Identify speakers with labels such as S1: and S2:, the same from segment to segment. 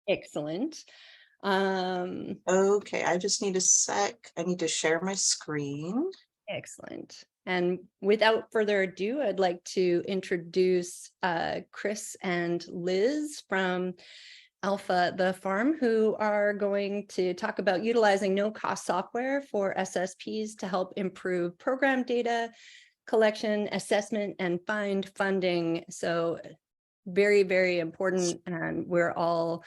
S1: Excellent.
S2: Okay, I just need a sec. I need to share my screen.
S1: Excellent. And without further ado, I'd like to introduce Chris and Liz from Alfa, the farm, who are going to talk about utilizing no-cost software for SSPs to help improve program data collection, assessment, and find funding. So very, very important, and we're all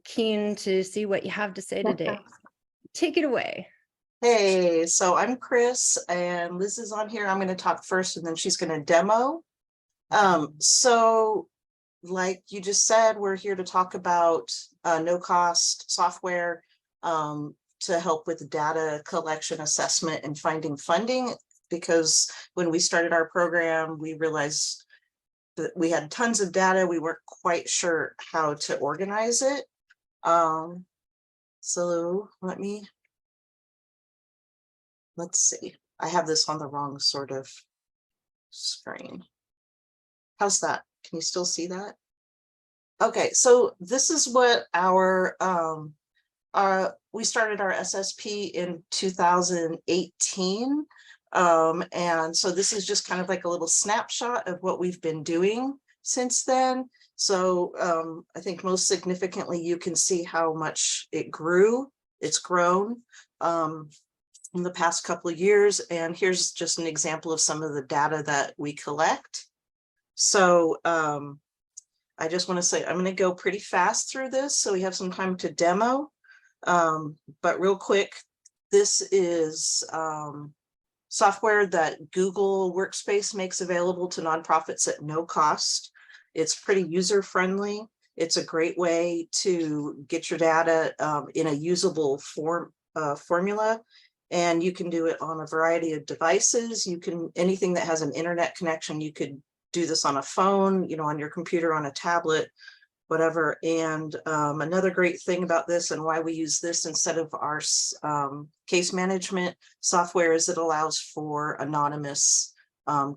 S1: keen to see what you have to say today. Take it away.
S2: Hey, so I'm Chris and Liz is on here. I'm going to talk first and then she's going to demo. So like you just said, we're here to talk about no-cost software to help with data collection, assessment, and finding funding. Because when we started our program, we realized that we had tons of data. We weren't quite sure how to organize it. So let's see. I have this on the wrong sort of screen. How's that? Can you still see that? Okay, so this is what we started our SSP in 2018. And so this is just kind of like a little snapshot of what we've been doing since then. So I think most significantly, you can see how much it grew. It's grown in the past couple of years. And here's just an example of some of the data that we collect. So I just want to say, I'm going to go pretty fast through this so we have some time to demo. But real quick, this is software that Google Workspace makes available to nonprofits at no cost. It's pretty user-friendly. It's a great way to get your data in a usable formula. And you can do it on a variety of devices. You can, anything that has an internet connection, you could do this on a phone, you know, on your computer, on a tablet, whatever. And another great thing about this and why we use this instead of our case management software is it allows for anonymous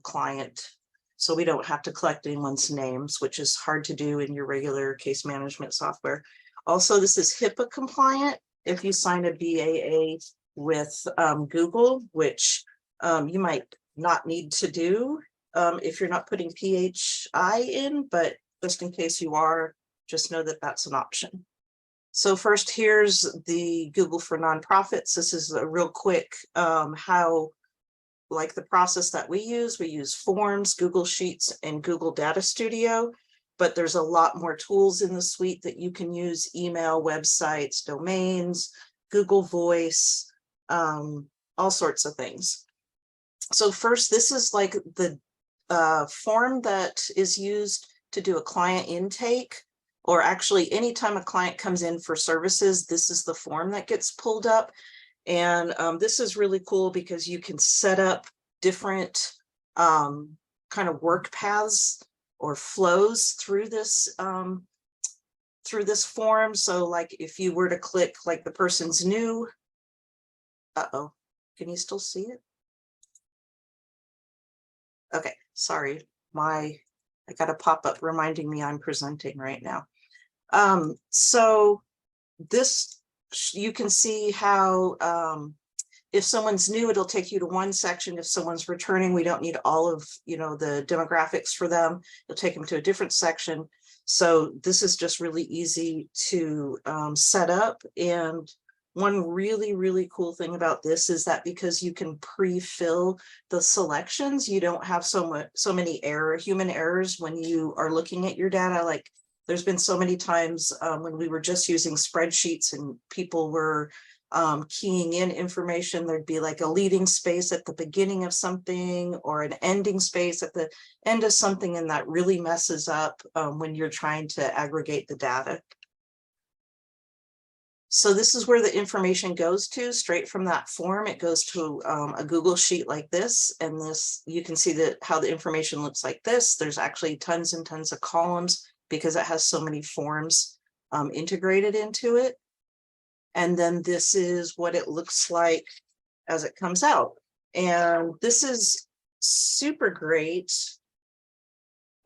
S2: client. So we don't have to collect anyone's names, which is hard to do in your regular case management software. Also, this is HIPAA compliant. If you sign a BAA with Google, which you might not need to do if you're not putting PHI in, but just in case you are, just know that that's an option. So first, here's the Google for Nonprofits. This is a real quick how, like the process that we use Forms, Google Sheets, and Google Data Studio, but there's a lot more tools in the suite that you can use: email, websites, domains, Google Voice, all sorts of things. So first, this is like the form that is used to do a client intake, or actually anytime a client comes in for services, this is the form that gets pulled up. And this is really cool because you can set up different kind of work paths or flows through this form. So like if you were to click like the person's new, can you still see it? Okay, sorry, I got a pop-up reminding me I'm presenting right now. So this, you can see how if someone's new, it'll take you to one section. If someone's returning, we don't need all of, you know, the demographics for them. It'll take them to a different section. So this is just really easy to set up. And one really, really cool thing about this is that because you can pre-fill the selections, you don't have so many human errors when you are looking at your data. Like there's been so many times when we were just using spreadsheets and people were keying in information, there'd be like a leading space at the beginning of something or an ending space at the end of something, and that really messes up when you're trying to aggregate the data. So this is where the information goes to, straight from that form. It goes to a Google sheet like this, and this, you can see that how the information looks like this. There's actually tons and tons of columns because it has so many forms integrated into it. And then this is what it looks like as it comes out. And this is super great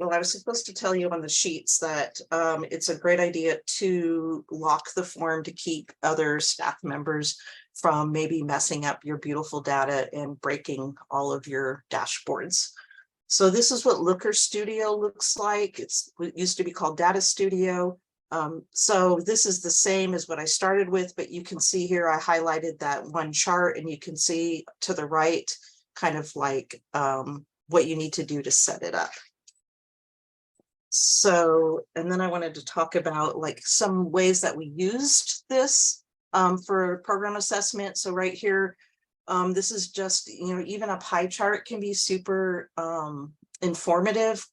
S2: well, I was supposed to tell you on the sheets that it's a great idea to lock the form to keep other staff members from maybe messing up your beautiful data and breaking all of your dashboards. So this is what Looker Studio looks like. It used to be called Data Studio. So this is the same as what I started with, but you can see here I highlighted that one chart, and you can see to the right kind of like what you need to do to set it up. So, and then I wanted to talk about like some ways that we used this for program assessment. So right here, this is just, you know, even a pie chart can be super informative.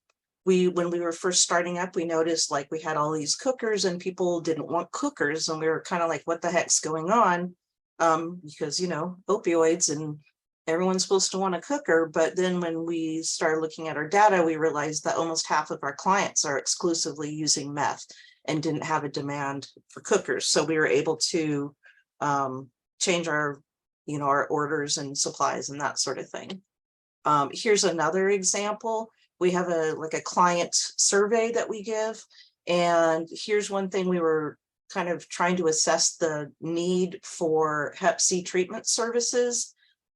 S2: When we were first starting up, we noticed like we had all these cookers and people didn't want cookers, and we were kind of like, what the heck's going on? Because, you know, opioids and everyone's supposed to want a cooker. But then when we started looking at our data, we realized that almost half of our clients are exclusively using meth and didn't have a demand for cookers. So we were able to change our, you know, our orders and supplies and that sort of thing. Here's another example. We have a client survey that we give. And here's one thing: we were kind of trying to assess the need for Hep C treatment services.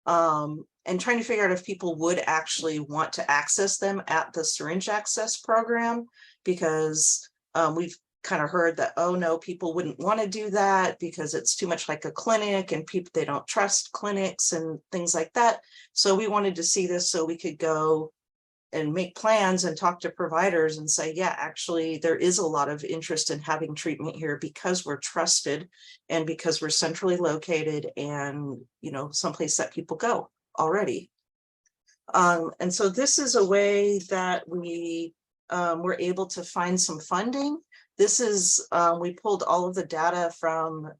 S2: And trying to figure out if people would actually want to access them at the syringe access program, because we've kind of heard that, oh no, people wouldn't want to do that because it's too much like a clinic, and people, they don't trust clinics and things like that. So we wanted to see this so we could go and make plans and talk to providers and say, yeah, actually, there is a lot of interest in having treatment here because we're trusted and because we're centrally located and, you know, someplace that people go already. And so this is a way that we were able to find some funding. This is, we pulled all of the data from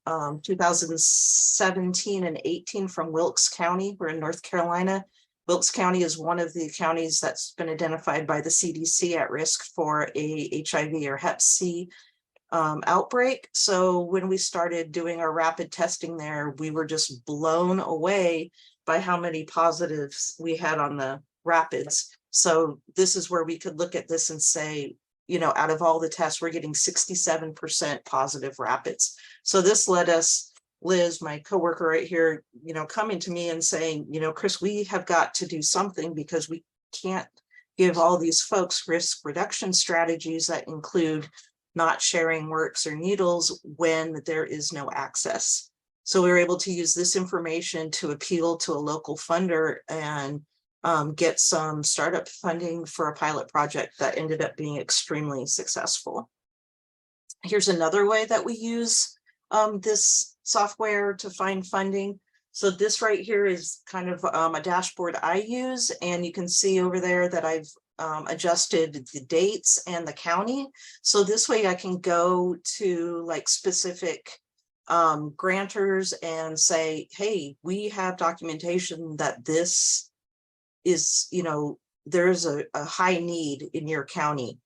S2: 2017 and 18 from Wilkes County. We're in North Carolina. Wilkes County is one of the counties that's been identified by the CDC at risk for a HIV or Hep C outbreak. So when we started doing our rapid testing there, we were just blown away by how many positives we had on the rapids. So this is where we could look at this and say, you know, out of all the tests, we're getting 67% positive rapids. So this led us, Liz, my coworker right here, you know, coming to me and saying, you know, Chris, we have got to do something because we can't give all these folks risk reduction strategies that include not sharing works or needles when there is no access. So we were able to use this information to appeal to a local funder and get some startup funding for a pilot project that ended up being extremely successful. Here's another way that we use this software to find funding. So this right here is kind of a dashboard I use, and you can see over there that I've adjusted the dates and the county. So this way I can go to like specific grantors and say, hey, we have documentation that this is, you know, there's a high need in your county.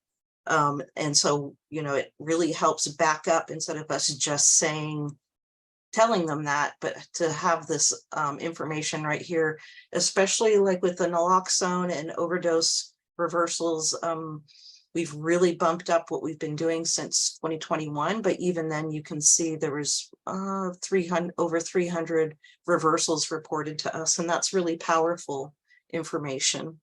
S2: And so, you know, it really helps back up instead of us just telling them that, but to have this information right here, especially like with the naloxone and overdose reversals. We've really bumped up what we've been doing since 2021, but even then you can see there was over 300 reversals reported to us, and that's really powerful information.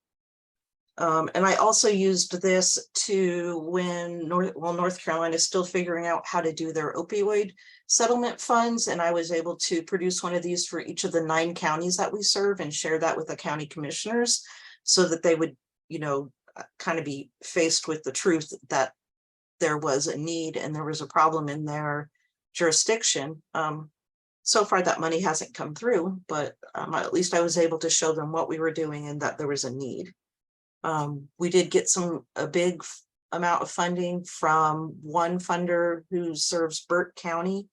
S2: And I also used this to when North Carolina is still figuring out how to do their opioid settlement funds, and I was able to produce one of these for each of the 9 counties that we serve and share that with the county commissioners so that they would, you know, kind of be faced with the truth that there was a need and there was a problem in their jurisdiction. So far that money hasn't come through, but at least I was able to show them what we were doing and that there was a need. We did get a big amount of funding from one funder who serves Burt County,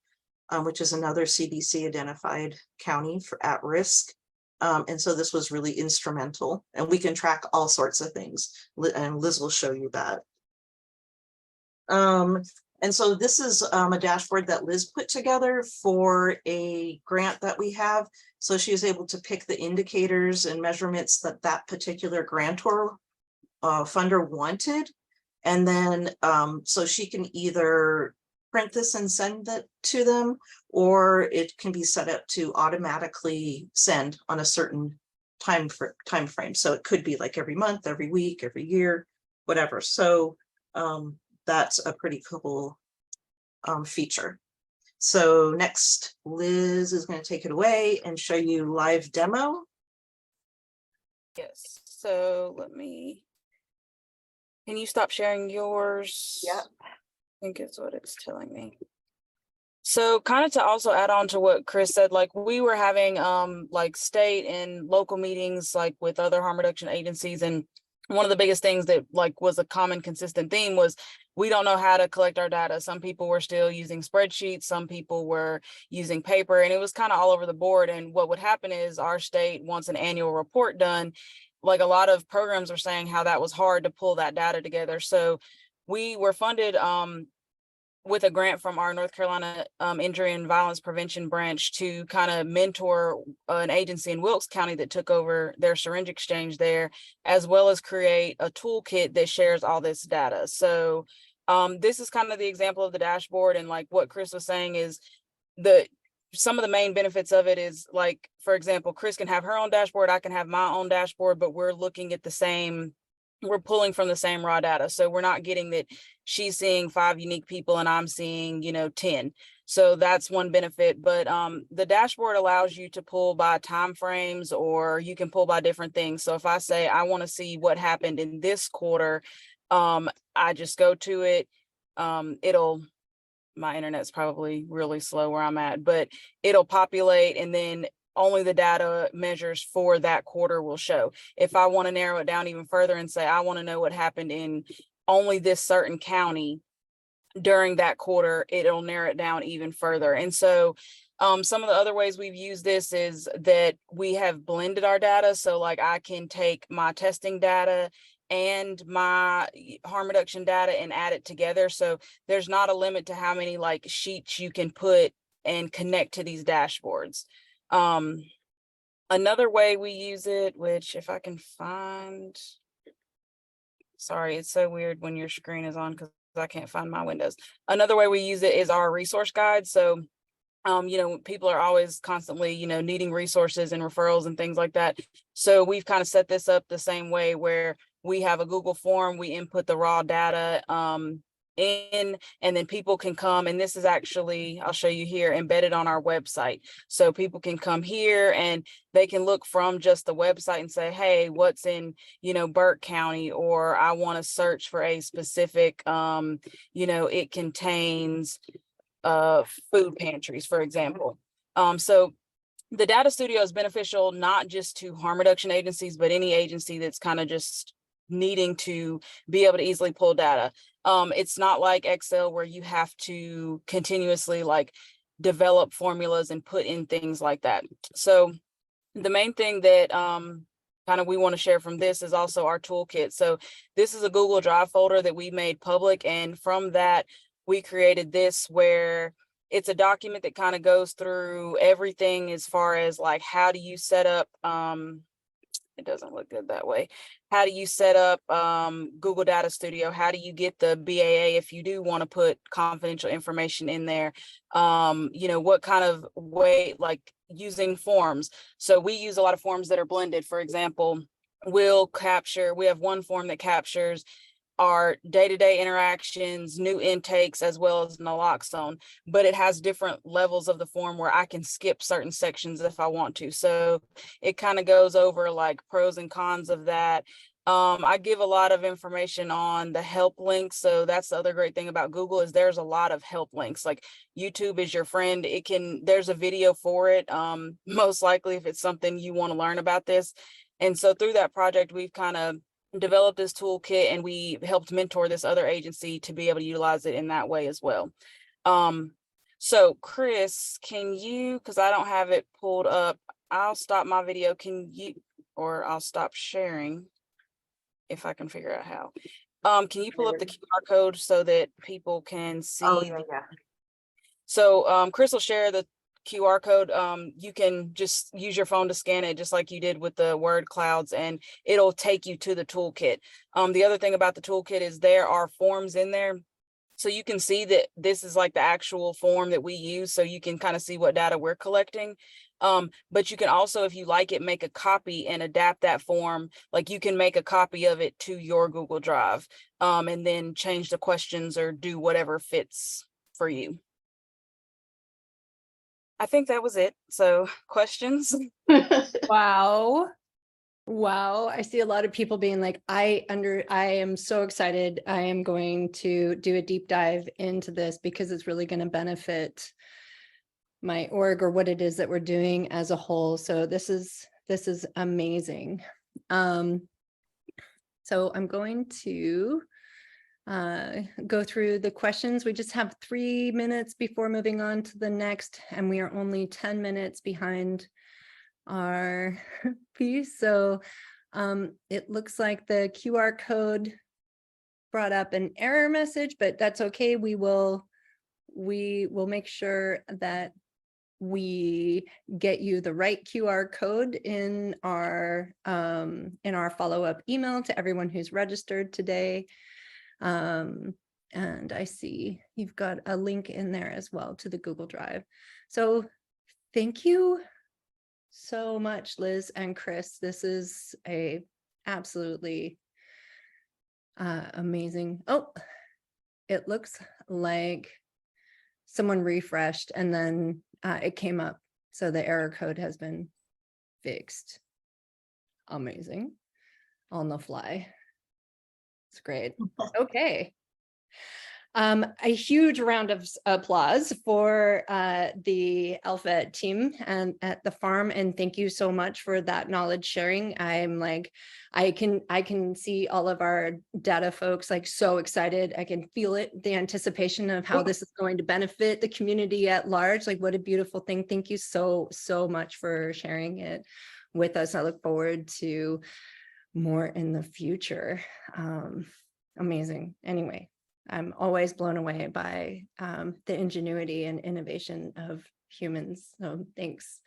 S2: which is another CDC identified county for at risk. And so this was really instrumental, and we can track all sorts of things, and Liz will show you that. And so this is a dashboard that Liz put together for a grant that we have. So she was able to pick the indicators and measurements that that particular grantor funder wanted. And then so she can either print this and send it to them, or it can be set up to automatically send on a certain time frame. So it could be like every month, every week, every year, whatever. So that's a pretty cool feature. So next, Liz is going to take it away and show you live demo.
S3: Yes, so can you stop sharing yours?
S2: Yeah.
S3: I think it's what it's telling me. So kind of to also add on to what Chris said, like we were having like state and local meetings like with other harm reduction agencies, and one of the biggest things that like was a common consistent theme was we don't know how to collect our data. Some people were still using spreadsheets, some people were using paper, and it was kind of all over the board. And what would happen is our state wants an annual report done. Like a lot of programs are saying how that was hard to pull that data together. So we were funded with a grant from our North Carolina Injury and Violence Prevention branch to kind of mentor an agency in Wilkes County that took over their syringe exchange there, as well as create a toolkit that shares all this data. So this is kind of the example of the dashboard, and like what Chris was saying is some of the main benefits of it is like, for example, Chris can have her own dashboard, I can have my own dashboard, but we're looking at we're pulling from the same raw data. So we're not getting that she's seeing 5 unique people and I'm seeing, 10. So that's one benefit. But the dashboard allows you to pull by time frames, or you can pull by different things. So if I say I want to see what happened in this quarter, I just go to it. My internet's probably really slow where I'm at, but it'll populate, and then only the data measures for that quarter will show. If I want to narrow it down even further and say, I want to know what happened in only this certain county during that quarter, it'll narrow it down even further. And so some of the other ways we've used this is that we have blended our data. So like I can take my testing data and my harm reduction data and add it together. So there's not a limit to how many like sheets you can put and connect to these dashboards. Another way we use it, which if I can find, sorry, it's so weird when your screen is on because I can't find my windows. Another way we use it is our resource guide. So, people are always constantly, needing resources and referrals and things like that. So we've kind of set this up the same way where we have a Google form, we input the raw data, in, and then people can come, and this is actually, I'll show you here, embedded on our website. So people can come here and they can look from just the website and say, hey, what's in, Burke County, or I want to search for a specific, it contains food pantries, for example. So the data studio is beneficial not just to harm reduction agencies, but any agency that's kind of just needing to be able to easily pull data. It's not like Excel where you have to continuously like develop formulas and put in things like that. So the main thing that kind of we want to share from this is also our toolkit. So this is a Google Drive folder that we made public, and from that we created this where it's a document that kind of goes through everything as far as like how do you set up it doesn't look good that way. How do you set up Google Data Studio? How do you get the BAA if you do want to put confidential information in there? What kind of way, like using forms. So we use a lot of forms that are blended. For example, we have one form that captures our day-to-day interactions, new intakes, as well as naloxone, but it has different levels of the form where I can skip certain sections if I want to. So it kind of goes over like pros and cons of that. I give a lot of information on the help links. So that's the other great thing about Google is there's a lot of help links. Like YouTube is your friend. There's a video for it. Most likely if it's something you want to learn about this. And so through that project, we've kind of developed this toolkit, and we helped mentor this other agency to be able to utilize it in that way as well. So Chris, can you, because I don't have it pulled up, I'll stop my video. Or I'll stop sharing if I can figure out how. Can you pull up the QR code so that people can see?
S2: Oh, yeah.
S3: So Chris will share the QR code, you can just use your phone to scan it, just like you did with the word clouds, and it'll take you to the toolkit. The other thing about the toolkit is there are forms in there. So you can see that this is like the actual form that we use. So you can kind of see what data we're collecting. But you can also, if you like it, make a copy and adapt that form. Like you can make a copy of it to your Google Drive, and then change the questions or do whatever fits for you. I think that was it. So questions?
S1: Wow. Wow. I see a lot of people being like, I am so excited. I am going to do a deep dive into this because it's really going to benefit my org or what it is that we're doing as a whole. So this is amazing. So I'm going to go through the questions. We just have 3 minutes before moving on to the next, and we are only 10 minutes behind our piece. So it looks like the QR code brought up an error message, but that's okay. We will make sure that we get you the right QR code in our follow-up email to everyone who's registered today. And I see you've got a link in there as well to the Google Drive. So thank you so much, Liz and Chris. This is a absolutely amazing. Oh, it looks like someone refreshed and then it came up. So the error code has been fixed. Amazing. On the fly. It's great. Okay. A huge round of applause for the Alpha team and at the farm, and thank you so much for that knowledge sharing. I'm like, I can see all of our data folks like so excited. I can feel it, the anticipation of how this is going to benefit the community at large. Like, what a beautiful thing. Thank you so much for sharing it with us. I look forward to more in the future. Amazing. Anyway. I'm always blown away by the ingenuity and innovation of humans. So thanks.